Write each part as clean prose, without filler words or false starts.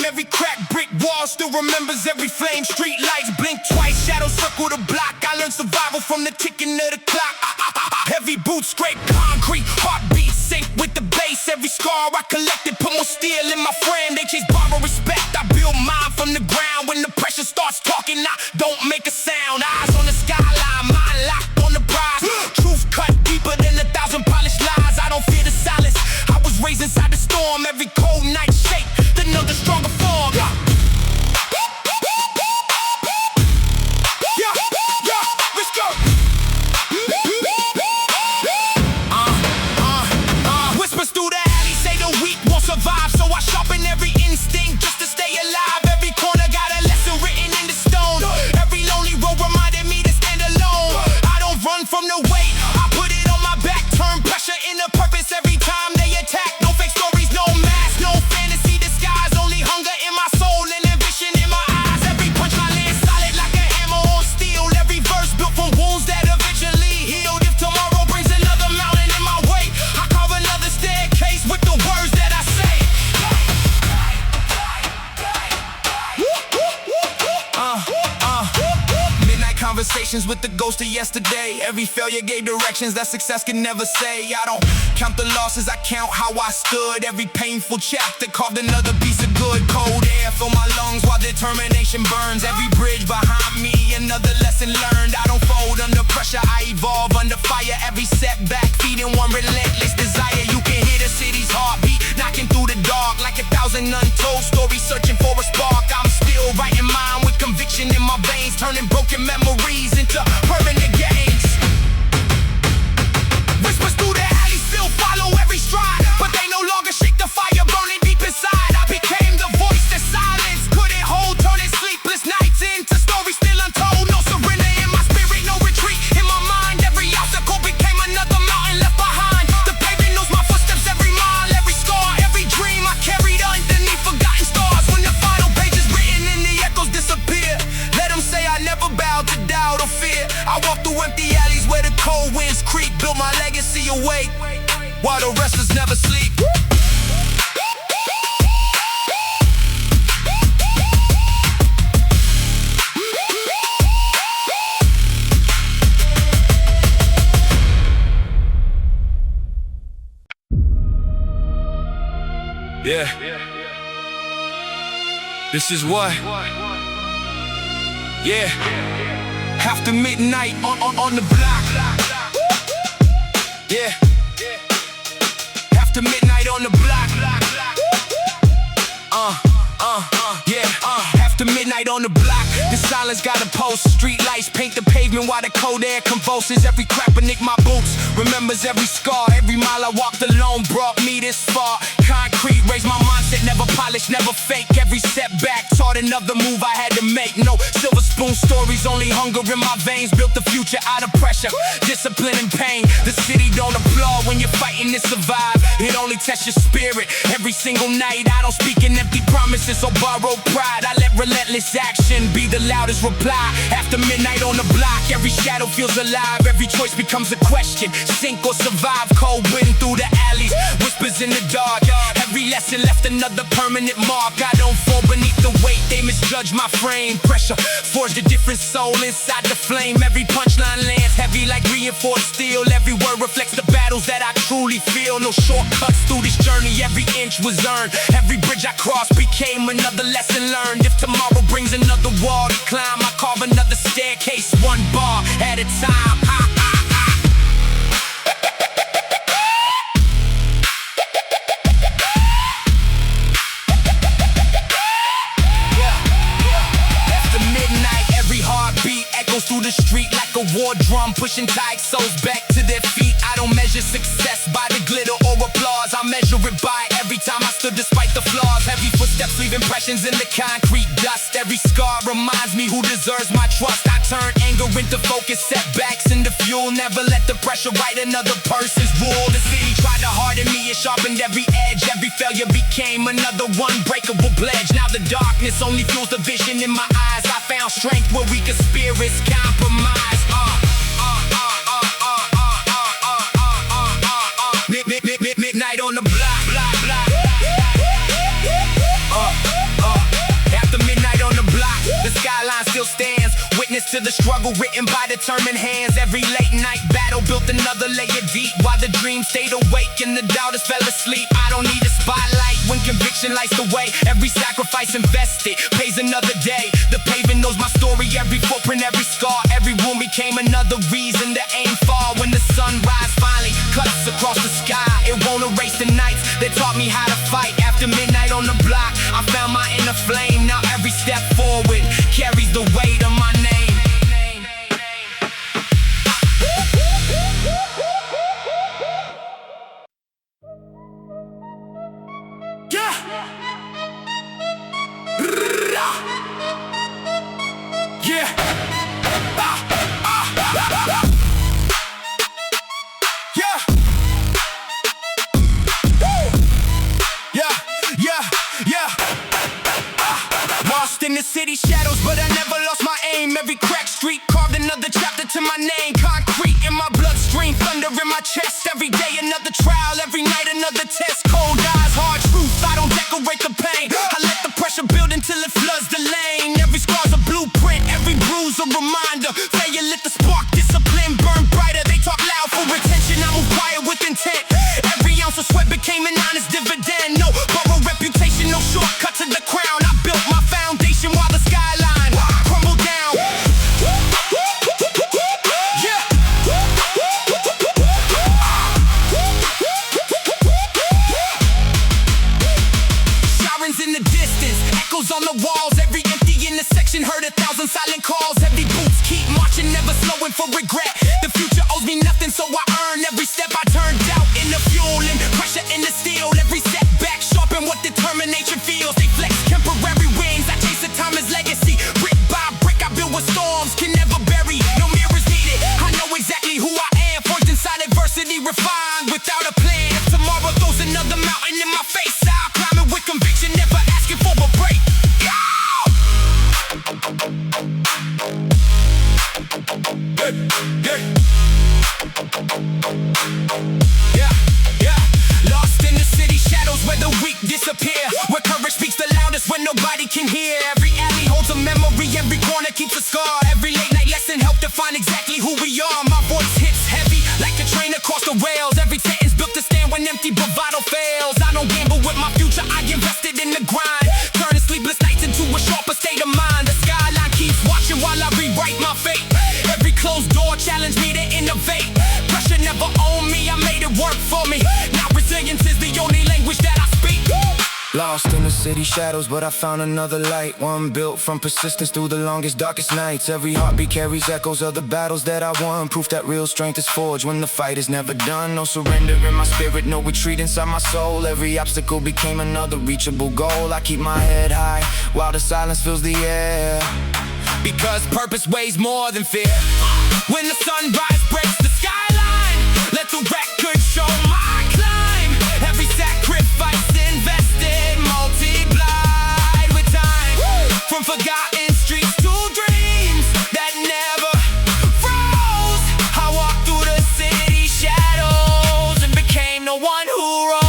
every crack, brick wall still remembers every flame. Street lights blink twice, shadows circle the block. I learned survival from the ticking of the clock. Heavy boots scrape concrete, heartbeat sync with the bass. Every scar I collected put more steel in my frame. They chase borrow respect, I build mine from the ground. When the pressure starts talking, I don't make a sound. Eyes on the skyline, mind locked on the prize. Truth cut deeper than 1,000 polished lies. I don't fear the silence, I was raised inside the storm. Every cold night shake, another stronger form. Let's go. Whispers through the alley say the weak won't survive, so I sharpen every instinct just to stay alive. Every corner got a lesson written in the stone. Every lonely road reminded me to stand alone. I don't run from the weight, I put it on my back. Turn pressure into purpose every time they attack. No fake stories, no mask, no fantasy disguise. Only hunger in my soul and ambition in my eyes. Every punchline lands solid like a hammer on steel. Every verse built from wounds that eventually healed. If tomorrow brings another mountain in my way, I carve another staircase with the words that I say. Midnight conversations with the ghost of yesterday. Every failure gave directions that success can never say. I don't count the losses, I count how I stood. Every painful chapter carved another piece of good. Cold air fill my lungs while determination burns. Every bridge behind me, another lesson learned. I don't fold under pressure, I evolve under fire. Every setback feeding one relentless desire. You can hear the city's heartbeat knocking through the dark like 1,000 untold stories searching for a spark. I'm still writing mine with conviction in my veins, turning broken memories into permanent gains. Whispers through the alley still follow every stride, but they no longer shake the fire burning deep inside. I became the voice that silence couldn't hold, turning sleepless nights into stories still untold. No surrender in my spirit, no retreat in my mind. Every obstacle became another mountain left behind. The pavement knows my footsteps every mile, every scar, every dream I carried underneath forgotten stars. When the final page is written and the echoes disappear, let them say I never bowed to doubt or fear. I walk through empty alleys where the cold winds creep, built my legacy awake while the restless never sleep. Yeah. This is what. Yeah. After midnight on the block. Yeah. After midnight on the block. Yeah. After midnight on the block, the silence got a pulse. Street lights paint the pavement while the cold air convulses. Every crack beneath my boots remembers every scar. Every mile I walked alone brought me this far. Concrete raised my mindset, never polished, never fake. Every setback taught another move I had to make. No silver spoon stories, only hunger in my veins. Built the future out of pressure, discipline and pain. The city don't applaud when you're fighting to survive. It only tests your spirit every single night. I don't speak in empty promises or borrowed pride. I let relentless action be the loudest reply. After midnight on the block, every shadow feels alive. Every choice becomes a question, sink or survive. Cold wind through the alleys, whispers in the dark. Every lesson left another permanent mark. I don't fall beneath the weight, they misjudge my frame. Pressure forged a different soul inside the flame. Every punchline lands heavy like reinforced steel. Every word reflects the battles that I truly feel. No shortcuts through this journey, every inch was earned. Every bridge I crossed became another lesson learned. If tomorrow brings another wall to climb, I carve another staircase, one bar at a time. After midnight, every heartbeat echoes through the street like a war drum, pushing tight souls back to their feet. I don't measure success by the glitter or applause. I measure it by every time I stood despite the flaws. Heavy footsteps leave impressions in the concrete dust. Every scar reminds me who deserves my trust. I turn anger into focus, setbacks into fuel. Never let the pressure write another person's rule. The city tried to harden me, it sharpened every edge. Every failure became another unbreakable pledge. Now the darkness only fuels the vision in my eyes. I found strength where weaker spirits compromise. Midnight on the block. to the struggle written by determined hands. Every late night battle built another layer deep, while the dream stayed awake and the doubters fell asleep. I don't need a spotlight when conviction lights the way. Every sacrifice invested pays another day. The pavement knows my story, every footprint, every scar. Every wound became another reason to aim far. When the sunrise finally cuts across the sky, it won't erase the nights that taught me how to fight. After midnight on the block, I found my inner flame. Now every step forward carries the weight of my name. Yeah. Yeah. In the city shadows, but I never lost my aim. Every crack street carved another chapter to my name. Concrete in my bloodstream, thunder in my chest. Every day another trial, every night another test. Cold eyes, hard truth, I don't decorate the pain. I let the pressure build until it floods the lane. Every scar's a blueprint, every bruise a reminder. Failure lit the spark, discipline burn brighter. They talk loud for attention, I move quiet with intent. Every ounce of sweat became an honest dividend. No borrowed reputation, no shortcut to the crown. I built my foundation while the skyline crumbled down. Yeah. Sirens in the distance, echoes on the walls. Every empty intersection heard 1,000 silent calls. Heavy boots keep marching, never slowing for regret. The future owes me nothing, so I earn every step. I turned doubt into fuel and pressure into steel. Every setback sharpen what determination feels. They flex temporary wings, I chase the time as legacy. Brick by brick, I build what storms can never bury. No mirrors needed, I know exactly who I am. Forged inside adversity, refined without a plan. If tomorrow throws another mountain in my face, I'll climb it with conviction, never asking for a break. Yeah. Lost in the city shadows where the weak disappear, where courage speaks the loudest when nobody can hear. Every alley holds a memory, every corner keeps a scar. Every late night lesson helped define exactly who we are. My voice hits heavy like a train across the rails. Every sentence built to stand when empty bravado fails. I don't gamble with my future, I invested in the grind. Turning sleepless nights into a sharper state of mind. The skyline keeps watching while I rewrite my fate. Every closed door challenged me to innovate. Pressure never owned me, I made it work for me. Now resilience is the only language that I speak. Lost in the city shadows, but I found another light. One built from persistence through the longest, darkest nights. Every heartbeat carries echoes of the battles that I won. Proof that real strength is forged when the fight is never done. No surrender in my spirit, no retreat inside my soul. Every obstacle became another reachable goal. I keep my head high while the silence fills the air, because purpose weighs more than fear. When the sunrise breaks the skyline, let the record show my climb. Every sacrifice invested, multiplied with time. From forgotten streets to dreams that never froze, I walked through the city shadows and became the one who rose.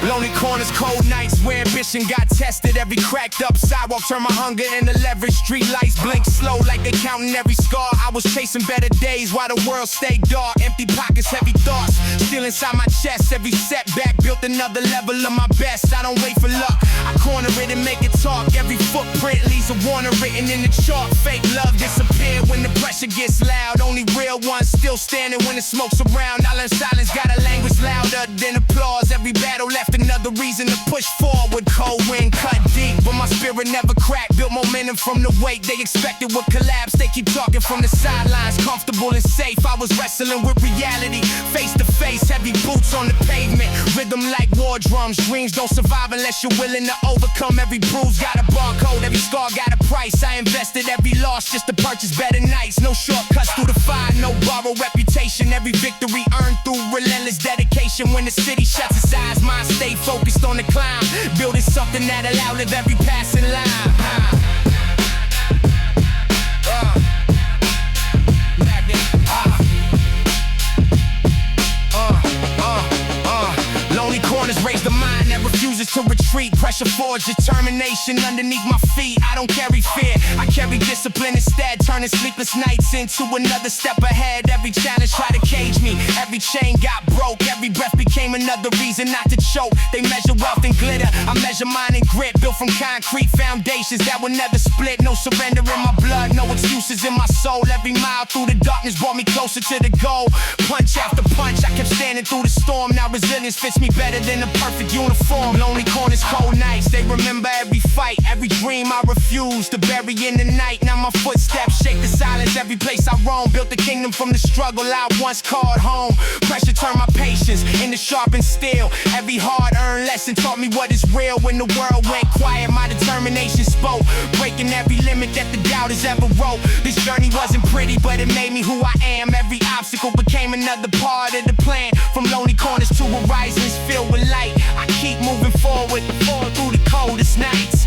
Lonely corners, cold nights where ambition got tested. Every cracked up sidewalk turned my hunger into leverage. Street lights blink slow like they counting every scar. I was chasing better days while the world stayed dark. Empty pockets, heavy thoughts still inside my chest. Every setback built another level of my best. I don't wait for luck, I corner it and make it talk. Every footprint leaves a warning written in the chalk. Fake love disappeared when the pressure gets loud. Only real ones still standing when the smoke's around. I learned silence got a language louder than applause. Every battle left another reason to push forward. Cold wind cut deep, but my spirit never cracked. Built momentum from the weight they expected would collapse. They keep talking from the sidelines, comfortable and safe. I was wrestling with reality, face to face, heavy boots on the pavement. Rhythm like war drums, dreams don't survive unless you're willing to overcome. Every bruise got a barcode, every scar got a price. I invested every loss just to purchase better nights. No shortcuts through the fire, no borrowed reputation. Every victory earned through relentless dedication. When the city shuts its eyes, mine stay focused on the climb, building something that'll outlive every passing line. Lonely corners raise the mind that refuses to retreat. Pressure forge determination underneath my feet. I don't carry fear, I carry discipline instead, turning sleepless nights into another step ahead. Every challenge try to cage me, every chain got broke, every breath became another reason not to choke. They measure wealth in glitter, I measure mine in grit, built from concrete foundations that will never split. No surrender in my blood, no excuses in my soul. Every mile through the darkness brought me closer to the goal. Punch after punch, I kept standing through the storm. Now resilience fits me better than a perfect uniform. Lonely corners, cold nights, they remember every fight, every dream I refused to bury in the night. Now my footsteps shake the silence every place I roam. Built a kingdom from the struggle I once called home. Pressure turned my patience into sharpened steel. Every hard-earned lesson taught me what is real. When the world went quiet, my determination spoke, breaking every limit that the doubters ever wrote. This journey wasn't pretty, but it made me who I am. Every obstacle became another part of the plan. From lonely corners to horizons filled with light, I keep moving forward through the coldest nights.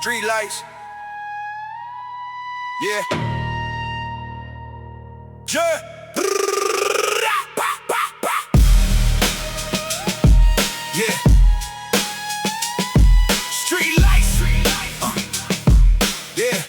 Street lights. Yeah. Yeah. Street lights. Yeah.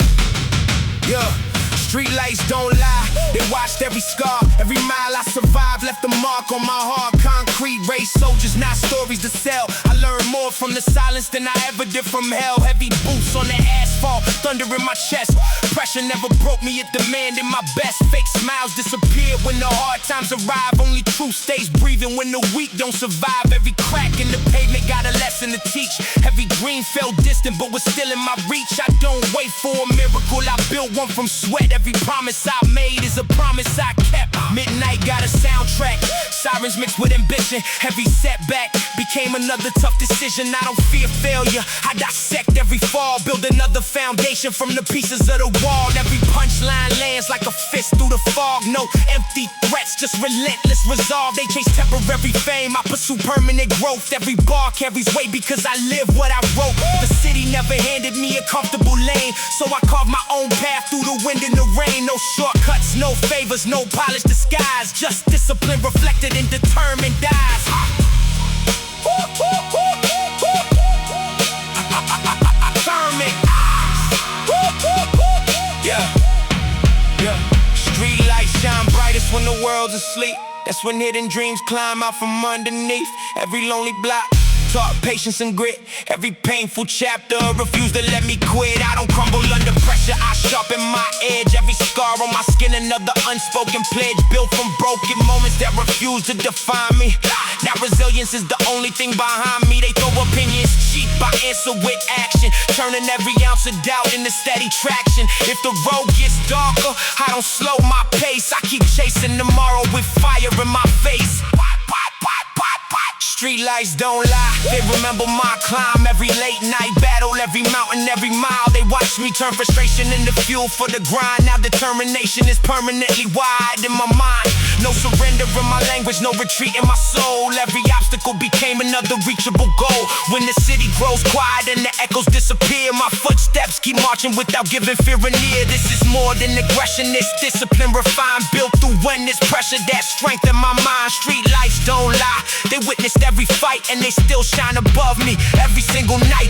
Yeah. Street lights don't lie, they watched every scar. Every mile I survived left a mark on my heart. Concrete race soldiers, not stories to sell. I learned more from the silence than I ever did from hell. Heavy boots on the asphalt, thunder in my chest. Pressure never broke me, it demanded my best. Fake smiles disappear when the hard times arrive. Only truth stays breathing when the weak don't survive. Every crack in the pavement got a lesson to teach. Every dream felt distant but was still in my reach. I don't wait for a miracle, I built one from sweat. Every promise I made is a promise I kept. Midnight got a soundtrack, sirens mixed with ambition. Every setback became another tough decision. I don't fear failure, I dissect every fall. Build another foundation from the pieces of the wall. Every punchline lands like a fist through the fog. No empty threats, just relentless resolve. They chase temporary fame, I pursue permanent growth. Every bar carries weight because I live what I wrote. The city never handed me a comfortable lane, so I carved my own path through the wind and the rain. No shortcuts, no favors, no polished disguise. Just discipline reflected in determined eyes. Determined eyes. Yeah. Street lights shine brightest when the world's asleep. That's when hidden dreams climb out from underneath. Every lonely block taught patience and grit. Every painful chapter refused to let me quit. I don't crumble under pressure, I sharpen my edge. Every scar on my skin, another unspoken pledge. Built from broken moments that refuse to define me. Now resilience is the only thing behind me. They throw opinions cheap, I answer with action, turning every ounce of doubt into steady traction. If the road gets darker, I don't slow my pace. I keep chasing tomorrow with fire in my face. Street lights don't lie, they remember my climb. Every late night battle, every mountain, every mile. They watch me turn frustration into fuel for the grind. Now determination is permanently wide in my mind. No surrender in my language, no retreat in my soul. Every obstacle became another reachable goal. When the city grows quiet and the echoes disappear, my footsteps keep marching without giving fear an ear. This is more than aggression, it's discipline refined. Built through when there's pressure that strengthen my mind. Street lights don't lie, they witnessed every fight and they still shine above me every single night.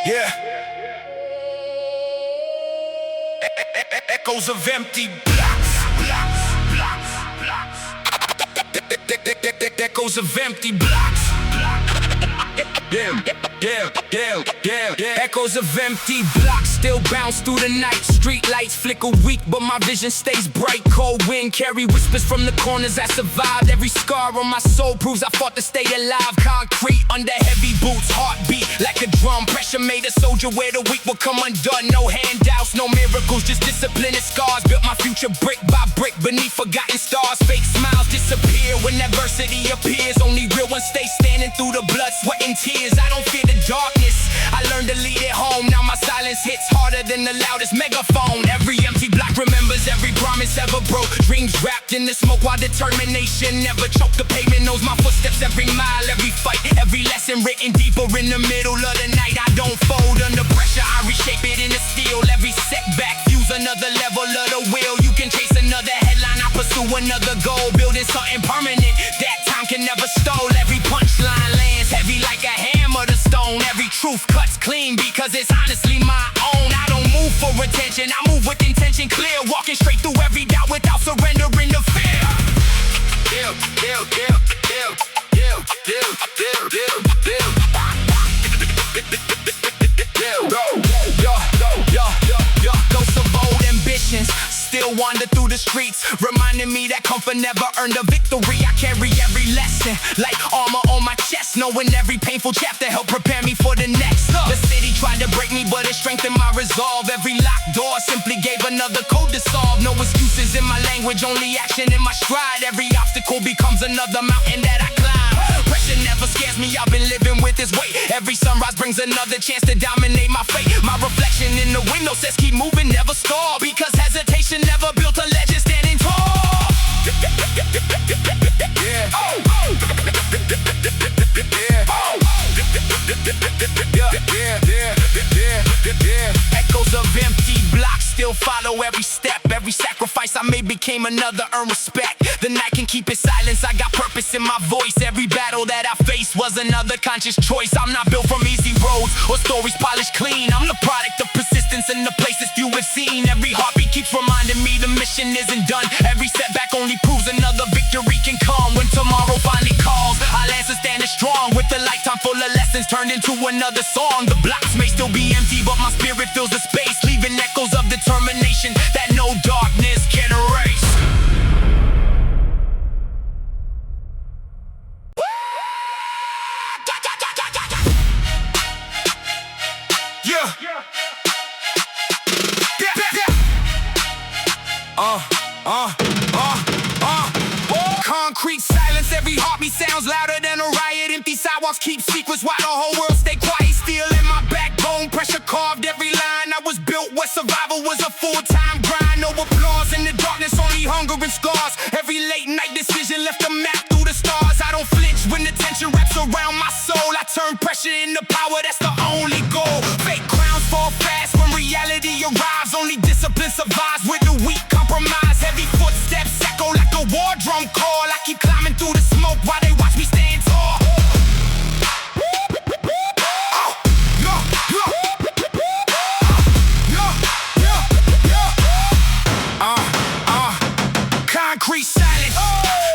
Yeah. Echoes of empty blocks. Echoes of empty blocks. Echoes of empty blocks still bounce through the night. Street lights flicker weak, but my vision stays bright. Cold wind carry whispers from the corners I survived. Every scar on my soul proves I fought to stay alive. Concrete under heavy boots, heartbeat like a drum. Pressure made a soldier where the weak will come undone. No handouts, no miracles, just discipline and scars. Built my future brick by brick beneath forgotten stars. Fake smiles disappear when adversity appears. Only real ones stay standing through the blood, sweat and tears. I don't fear the darkness, I learned to lead it home. Now my silence hits harder than the loudest megaphone. Every empty block remembers every promise ever broke. Dreams wrapped in the smoke while determination never choked. The pavement knows my footsteps every mile, every fight, every lesson written deeper in the middle of the night. I don't fold under pressure, I reshape it into steel. Every setback fuse another level of the wheel. You can chase another headline, I pursue another goal. Building something permanent that time can never stole. Every punchline lands heavy like a hammer to stone. Every truth cuts clean because it's honestly my own. I don't move for attention, I move with intention clear. Walking straight through every doubt without surrendering to fear. Ghosts of old ambitions still wander through the streets, reminding me that comfort never earned a victory. I carry every lesson like armor on my chest, knowing every painful chapter helped prepare me for the next. The city tried to break me, but it strengthened my resolve. Every locked door simply gave another code to solve. No excuses in my language, only action in my stride. Every obstacle becomes another mountain that I climb. Pressure never scares me, I've been living with this weight. Every sunrise brings another chance to dominate my fate. My reflection in the window says keep moving, never stall, because hesitation never built a legend standing tall. Yeah. Oh. Yeah. Echoes of empty blocks still follow every step. Every sacrifice I made became another earned respect. The night can keep its silence, I got purpose in my voice. Every battle that I faced was another conscious choice. I'm not built from easy roads or stories polished clean. I'm the product of persistence in the places few have seen. Every heartbeat keeps reminding me the mission isn't done. Every setback only proves another victory can come. When tomorrow finally calls, I'll answer standing strong, with a lifetime full of lessons turned into another song. The blocks may still be empty, but my spirit fills the space, leaving echoes of determination that no darkness can erase. Concrete silence, every heartbeat sounds louder than a riot. Empty sidewalks keep secrets while the whole world stay quiet. Steel in my backbone, pressure carved every line. I was built where survival was a full-time grind. No applause in the darkness, only hunger and scars. Every late night decision left a map through the stars. I don't flinch when the tension wraps around my soul. I turn pressure into power, that's the only goal. Fake crowns fall fast when reality arrives. Only discipline survives with the weak compromise. Heavy footsteps echo like a war drum call. I keep climbing through the smoke while they watch me stand tall. Concrete silence,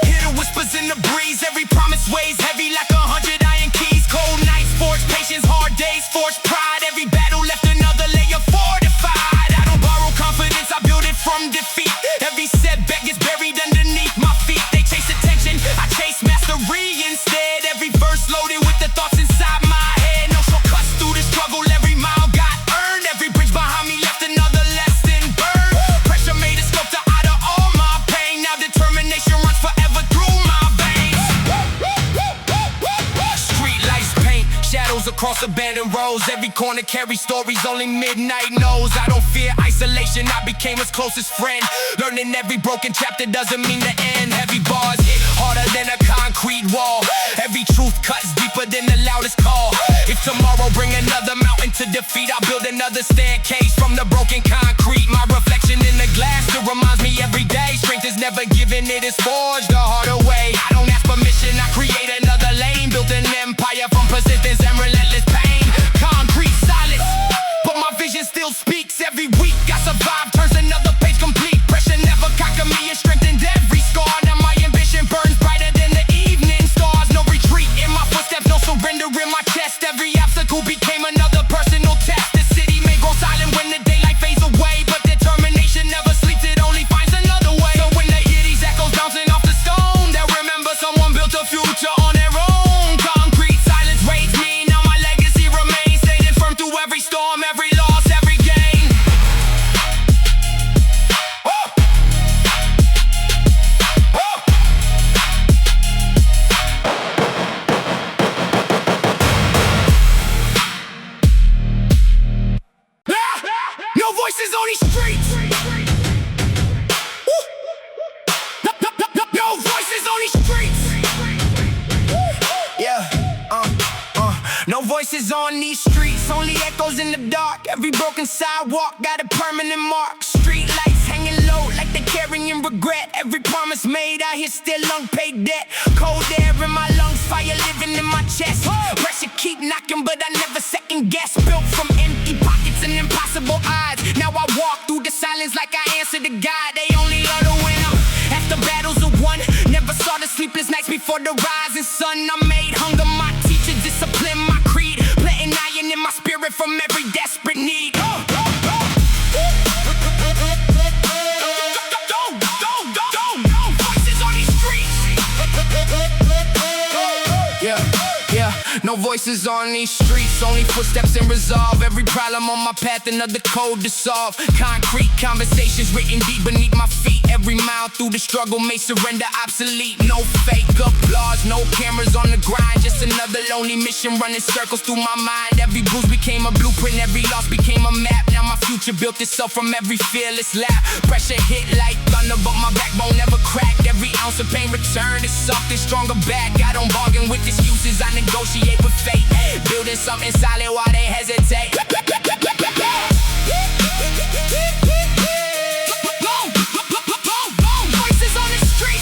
hear the whispers in the breeze. Every promise weighs heavy like 100 iron keys. Cold nights forge patience, hard days forge pride. Every battle left another layer fortified. I don't borrow confidence, I build it from defeat. Every setback is buried underneath my feet. They chase attention, I chase mastery instead. Every verse loaded with the thoughts inside my head. No shortcuts through the struggle, every mile got earned. Every bridge behind me left another lesson burned. Pressure made a sculptor out of all my pain. Now determination runs forever through my veins. Street lights paint shadows across abandoned roads. Every corner carries stories only midnight knows. I don't fear isolation, I became his closest friend. Learning every broken chapter doesn't mean the end. Heavy bars hit harder than a concrete wall. Every truth cuts deeper than the loudest call. If tomorrow bring another mountain to defeat, I'll build another staircase from the broken concrete. My reflection in the glass still reminds me every day. Strength is never given, it is forged the harder way. I don't ask permission, I create another lane. Built an empire from persistence and relentless pain. Concrete silence, voices on these streets. Woo. No voices on these streets. Yeah, no voices on these streets, only echoes in the dark. Every broken sidewalk got a permanent mark. Street lights hanging low like they're carrying regret. Every promise made out here still unpaid debt. Cold air in my lungs, fire living in my chest. Pressure keep knocking, but I never second guess. Built from empty pockets and impossible odds. Now I walk through the silence like I answer to God. They only utter when I'm after battles are won. Never saw the sleepless nights before the rising sun. I made hunger my teacher, discipline my creed. Planting iron in my spirit from every desperate need. Voices on these streets. Yeah, no voices on these streets, only footsteps and resolve. Every problem on my path, another code to solve. Concrete conversations written deep beneath my feet. Every mile through the struggle may surrender obsolete. No fake applause, no cameras on the grind. Just another lonely mission running circles through my mind. Every bruise became a blueprint, every loss became a map. Now my future built itself from every fearless lap. Pressure hit like thunder, but my backbone never cracked. Every ounce of pain returned, it's something stronger back. I don't bargain with excuses, I negotiate with fate. Building something solid while they hesitate. Voices on the street.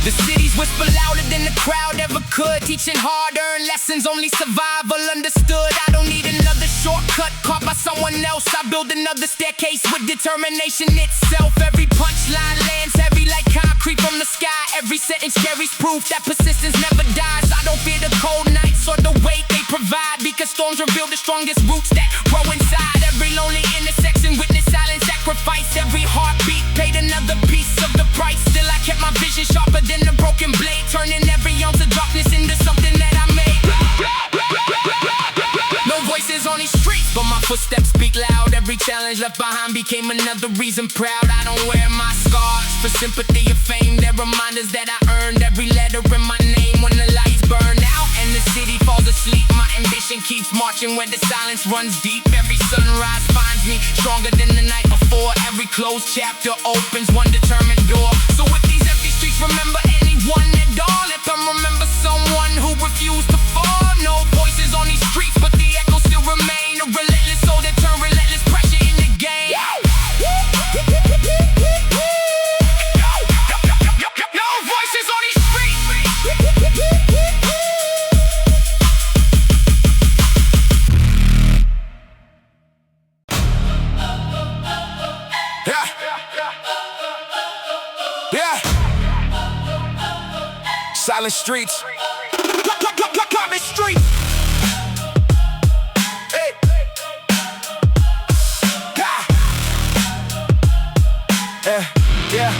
The cities whisper louder than the crowd ever could. Teaching hard-earned lessons, only survival understood. I don't need another shortcut caught by someone else. I build another staircase with determination itself. Every punchline lands heavy like concrete from the sky. Every sentence carries proof that persistence never dies. I don't fear the cold nights or the weight they provide, because storms reveal the strongest roots that grow inside. Every lonely intersection witness silent sacrifice. Every heartbeat paid another piece of the price. Still I kept my vision sharper than a broken blade, turning every ounce of darkness into something that I made. No voices on these streets, but my footsteps speak loud. Every challenge left behind became another reason proud. I don't wear my scars for sympathy or fame. They're reminders that I earned. Every letter in my name when the lights burn out and the city falls asleep. My ambition keeps marching where the silence runs deep. Every sunrise finds me stronger than the night before. Every closed chapter opens one determined door. So if these empty streets remember anyone at all, let them remember someone who refused to fall. No voices on these streets, but the echoes still remain. A relentless soul that turn relentless pressure in the game. No voices on these streets. Yeah. Silent streets. Common street. Hey. Yeah.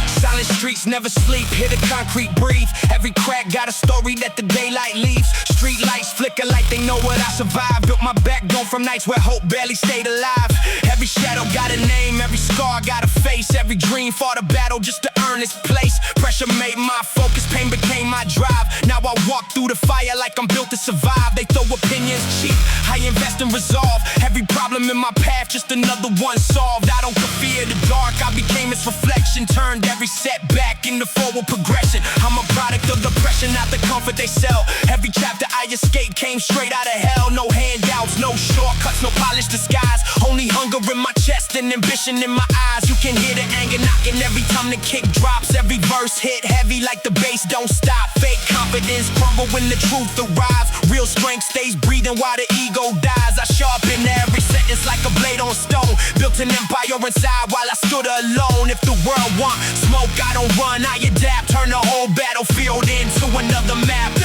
Silent streets never sleep. Hear the concrete breathe. Every crack got a story that the daylight leaves. Street lights flicker like they know what I survived. Built my backbone from nights where hope barely stayed alive. Every shadow got a name, every scar got a face. Every dream fought a battle just to earn its place. Pressure made my focus, pain became my drive. Now I walk through the fire like I'm built to survive. They throw opinions cheap, I invest in resolve. Every problem in my path, just another one solved. I don't fear the dark, I became its reflection. Turned every setback into forward progression. I'm a product of the pressure, not the comfort they sell. Every chapter I escaped came straight out of hell. No handouts, no shortcuts, no polished disguise. Only hunger in my chest and ambition in my eyes. You can hear the anger knocking every time the kick drops. Every verse hit heavy like the bass don't stop. Fake confidence crumble when the truth arrives. Real strength stays breathing while the ego dies. I sharpen every sentence like a blade on stone. Built an empire inside while I stood alone. If the world want smoke, I don't run, I adapt. Turn the whole battlefield into another map.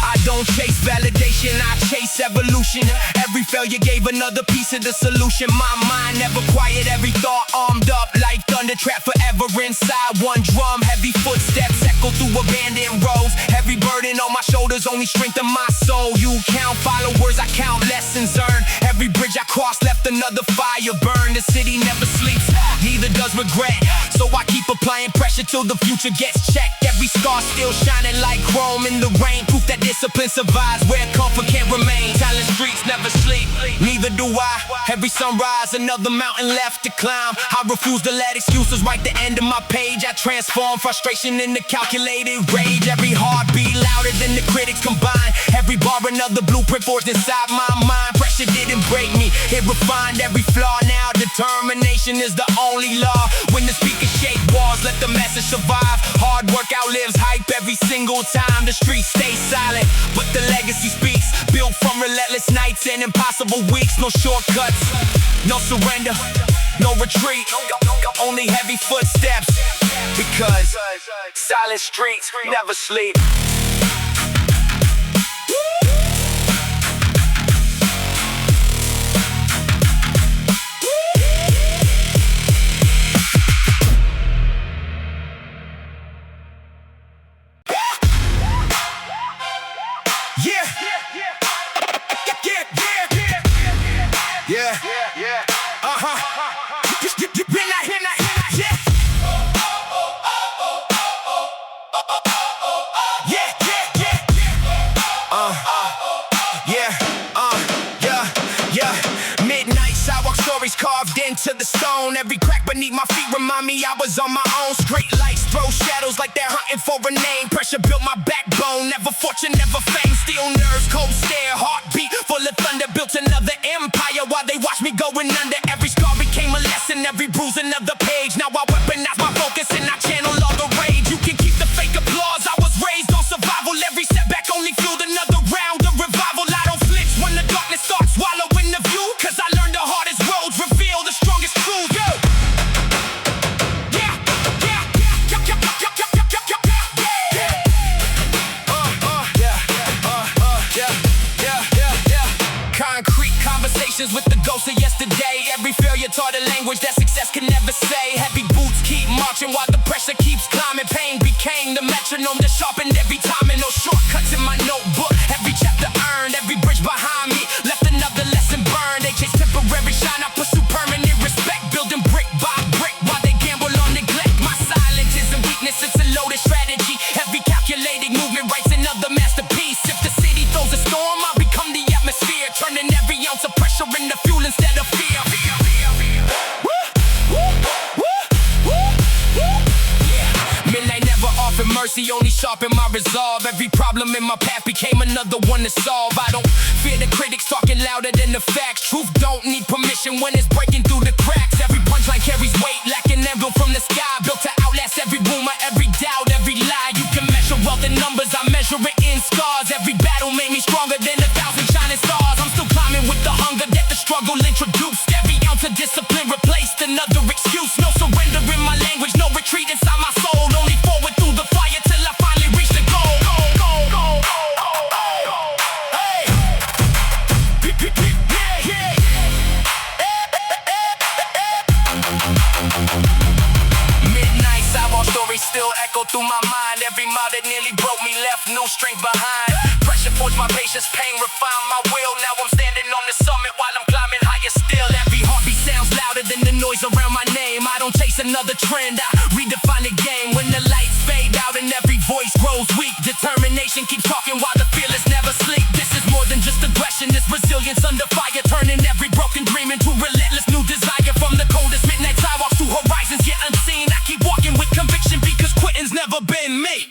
I don't chase validation, I chase evolution. Every failure gave another piece of the solution. My mind never quiet, every thought armed up like thunder, trapped forever inside one drum. Heavy footsteps echo go through abandoned roads. Heavy burden on my shoulders only strengthen my soul. You count followers, I count lessons earned. Every bridge I crossed left another fire burn. The city never sleeps, neither does regret. So I keep applying pressure till the future gets checked. Every scar still shining like chrome in the rain. Proof that discipline survives where comfort can't remain. Talent streets never sleep, neither do I. Every sunrise, another mountain left to climb. I refuse to let excuses write the end of my page. I transform frustration into calculated rage. Every heartbeat louder than the critics combined. Every bar another blueprint forged inside my mind. Pressure didn't break me, it refined every flaw. Now determination is the only law. When the speakers shake walls, let the message survive. Hard work outlives hype every single time. The streets stay silent, but the legacy speaks. Built from relentless nights and impossible weeks. No shortcuts, no surrender, no retreat, only heavy footsteps. Because silent streets never sleep. Carved into the stone. Every crack beneath my feet remind me I was on my own. Straight lights throw shadows like they're hunting for a name. Pressure built my backbone, never fortune, never fame. Steel nerves, cold stare, heartbeat full of thunder. Built another empire while they watched me going under. Every scar became a lesson, every bruise another page. Now I weaponize my focus and I channel all the rage. You can keep the fake applause, I was raised on survival. Every setback only fueled another round of revival. I don't flinch when the darkness starts swallowing the view, cause I learned the hardest roads reveal the strongest truth. Concrete conversations with the ghosts of yesterday. Every failure taught a language that success can never say. Heavy boots keep marching while the pressure keeps climbing. Pain became the metronome that sharpened every time. And no shortcuts in my notebook. Every chapter earned, every bridge behind me left another lesson burned. They chase temporary shine, I pursue permanent respect. Building brick by brick while they gamble on neglect. My silence isn't weakness, it's a loaded strategy. Every calculated movement writes another masterpiece. If the city throws a storm, I'll become the atmosphere, turning every ounce of pressure into fuel instead of fear. Midnight never offered mercy, only sharpened my resolve. Every problem in my path became another one to solve. I don't fear the critics talking louder than the facts. Truth don't need permission when it's breaking through the cracks. Every punchline carries weight, like an anvil from the sky. Built to outlast every rumor, every doubt, every lie. You can measure wealth in numbers, I measure it in scars. Every battle made me stronger than 1,000 shining stars. I'm still climbing with the hunger that the struggle introduced. Every ounce of discipline replaced another excuse. No surrender in my language, no retreat inside my soul. Only forward through the fire till I finally reach the goal. Hey. Midnight sidewalk stories still echo through my mind. Every mile that nearly broke me left no strength behind. Pressure forged my patience, pain refined my will. Now I'm standing on the summit while I'm climbing higher still. Every heartbeat sounds louder than the noise around my name. I don't chase another trend, I redefine the game. When the lights fade out and every voice grows weak, determination keeps talking while the fearless never sleep. This is more than just aggression, it's resilience under fire, turning every broken dream into relentless new desire. From the coldest midnight sidewalks to horizons yet unseen, I keep walking with conviction because quitting's never been me.